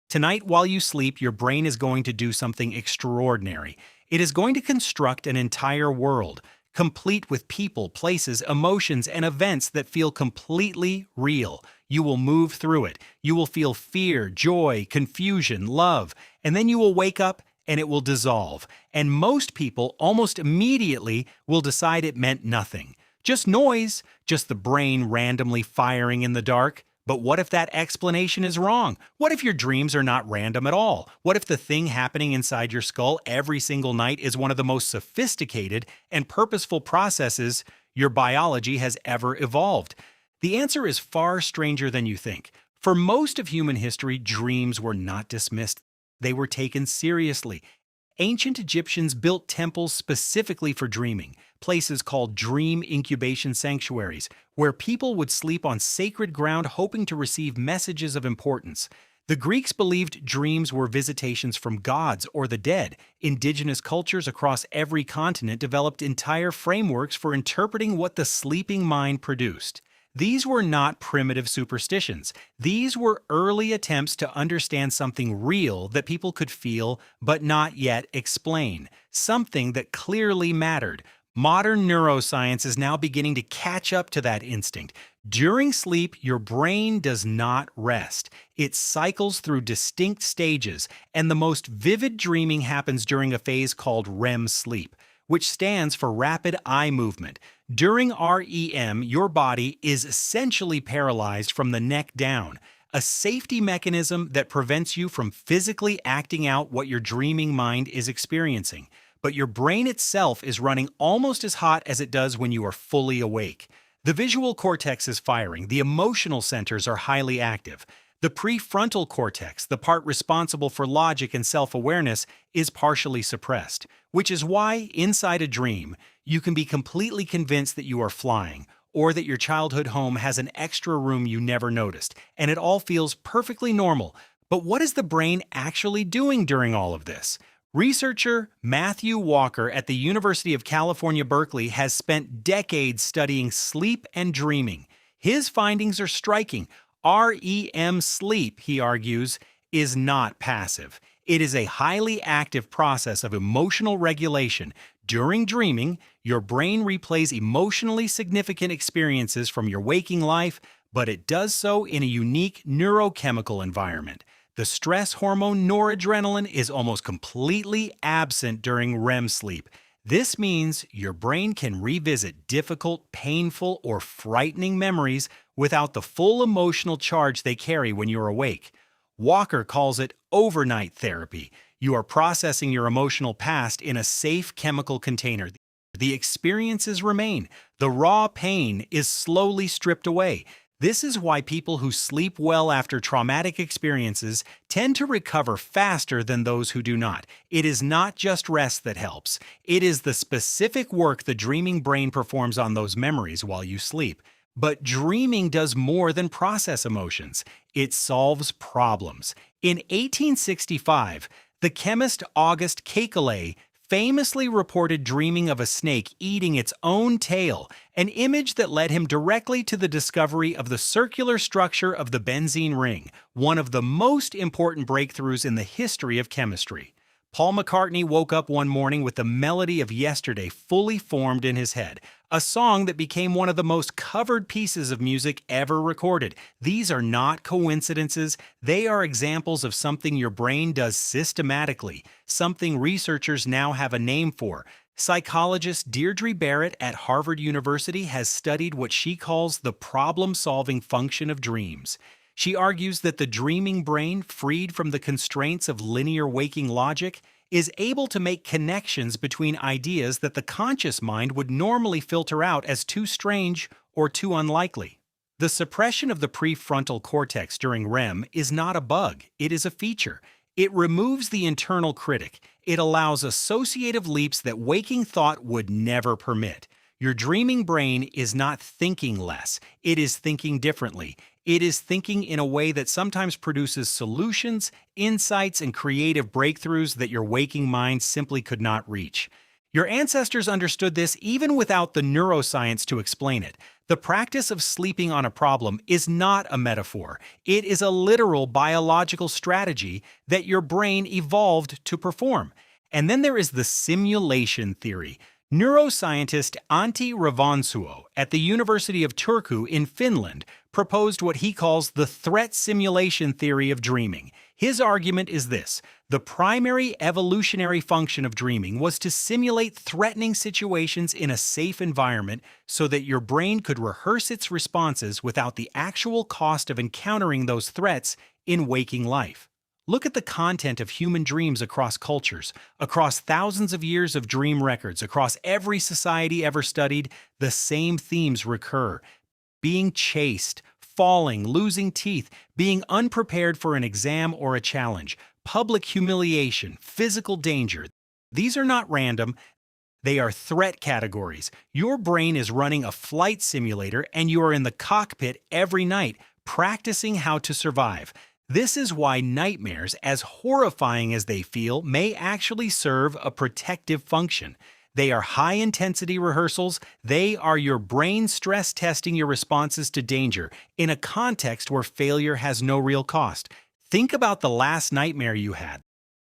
Tonight, while you sleep, your brain is going to do something extraordinary. It is going to construct an entire world, complete with people, places, emotions, and events that feel completely real. You will move through it. You will feel fear, joy, confusion, love, and then you will wake up and it will dissolve. And most people almost immediately will decide it meant nothing. Just noise, just the brain randomly firing in the dark. But what if that explanation is wrong? What if your dreams are not random at all? What if the thing happening inside your skull every single night is one of the most sophisticated and purposeful processes your biology has ever evolved? The answer is far stranger than you think. For most of human history, dreams were not dismissed. They were taken seriously. Ancient Egyptians built temples specifically for dreaming, places called dream incubation sanctuaries, where people would sleep on sacred ground hoping to receive messages of importance. The Greeks believed dreams were visitations from gods or the dead. Indigenous cultures across every continent developed entire frameworks for interpreting what the sleeping mind produced. These were not primitive superstitions. These were early attempts to understand something real that people could feel but not yet explain, something that clearly mattered. Modern neuroscience is now beginning to catch up to that instinct. During sleep, your brain does not rest. It cycles through distinct stages, and the most vivid dreaming happens during a phase called REM sleep, which stands for rapid eye movement. During REM, your body is essentially paralyzed from the neck down, a safety mechanism that prevents you from physically acting out what your dreaming mind is experiencing. But your brain itself is running almost as hot as it does when you are fully awake. The visual cortex is firing, the emotional centers are highly active. The prefrontal cortex, the part responsible for logic and self-awareness, is partially suppressed, which is why, inside a dream, you can be completely convinced that you are flying, or that your childhood home has an extra room you never noticed, and it all feels perfectly normal. But what is the brain actually doing during all of this? Researcher Matthew Walker at the University of California, Berkeley has spent decades studying sleep and dreaming. His findings are striking. REM sleep, he argues, is not passive. It is a highly active process of emotional regulation. During dreaming, your brain replays emotionally significant experiences from your waking life, but it does so in a unique neurochemical environment. The stress hormone noradrenaline is almost completely absent during REM sleep. This means your brain can revisit difficult, painful, or frightening memories without the full emotional charge they carry when you're awake. Walker calls it overnight therapy. You are processing your emotional past in a safe chemical container. The experiences remain. The raw pain is slowly stripped away. This is why people who sleep well after traumatic experiences tend to recover faster than those who do not. It is not just rest that helps. It is the specific work the dreaming brain performs on those memories while you sleep. But dreaming does more than process emotions. It solves problems. In 1865, the chemist Auguste Kekule famously reported dreaming of a snake eating its own tail, an image that led him directly to the discovery of the circular structure of the benzene ring, one of the most important breakthroughs in the history of chemistry. Paul McCartney woke up one morning with the melody of Yesterday fully formed in his head, a song that became one of the most covered pieces of music ever recorded. These are not coincidences. They are examples of something your brain does systematically, something researchers now have a name for. Psychologist Deirdre Barrett at Harvard University has studied what she calls the problem-solving function of dreams. She argues that the dreaming brain, freed from the constraints of linear waking logic, is able to make connections between ideas that the conscious mind would normally filter out as too strange or too unlikely. The suppression of the prefrontal cortex during REM is not a bug, it is a feature. It removes the internal critic. It allows associative leaps that waking thought would never permit. Your dreaming brain is not thinking less, it is thinking differently. It is thinking in a way that sometimes produces solutions, insights, and creative breakthroughs that your waking mind simply could not reach. Your ancestors understood this even without the neuroscience to explain it. The practice of sleeping on a problem is not a metaphor. It is a literal biological strategy that your brain evolved to perform. And then there is the simulation theory. Neuroscientist Antti Revonsuo at the University of Turku in Finland proposed what he calls the threat simulation theory of dreaming. His argument is this: the primary evolutionary function of dreaming was to simulate threatening situations in a safe environment so that your brain could rehearse its responses without the actual cost of encountering those threats in waking life. Look at the content of human dreams across cultures, across thousands of years of dream records, across every society ever studied. The same themes recur: being chased, falling, losing teeth, being unprepared for an exam or a challenge, public humiliation, physical danger. These are not random. They are threat categories. Your brain is running a flight simulator and you are in the cockpit every night, practicing how to survive. This is why nightmares, as horrifying as they feel, may actually serve a protective function. They are high-intensity rehearsals. They are your brain stress testing your responses to danger in a context where failure has no real cost. Think about the last nightmare you had: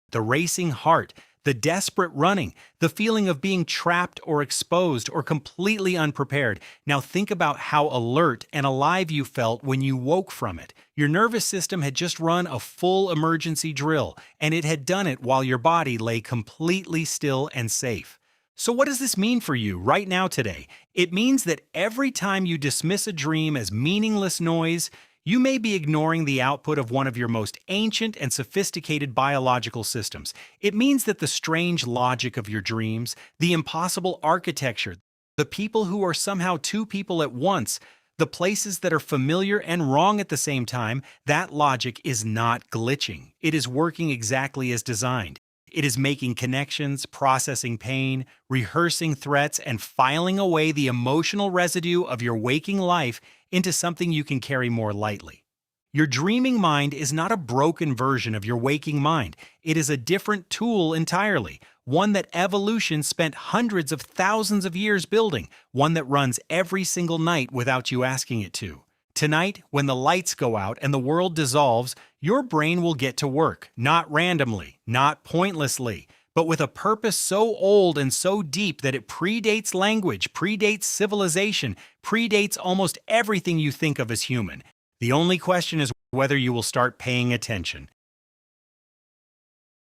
the racing heart, the desperate running, the feeling of being trapped or exposed or completely unprepared. Now think about how alert and alive you felt when you woke from it. Your nervous system had just run a full emergency drill, and it had done it while your body lay completely still and safe. So what does this mean for you right now today? It means that every time you dismiss a dream as meaningless noise, you may be ignoring the output of one of your most ancient and sophisticated biological systems. It means that the strange logic of your dreams, the impossible architecture, the people who are somehow two people at once, the places that are familiar and wrong at the same time, that logic is not glitching. It is working exactly as designed. It is making connections, processing pain, rehearsing threats, and filing away the emotional residue of your waking life into something you can carry more lightly. Your dreaming mind is not a broken version of your waking mind. It is a different tool entirely, one that evolution spent hundreds of thousands of years building, one that runs every single night without you asking it to. Tonight, when the lights go out and the world dissolves, your brain will get to work, not randomly, not pointlessly, but with a purpose so old and so deep that it predates language, predates civilization, predates almost everything you think of as human. The only question is whether you will start paying attention.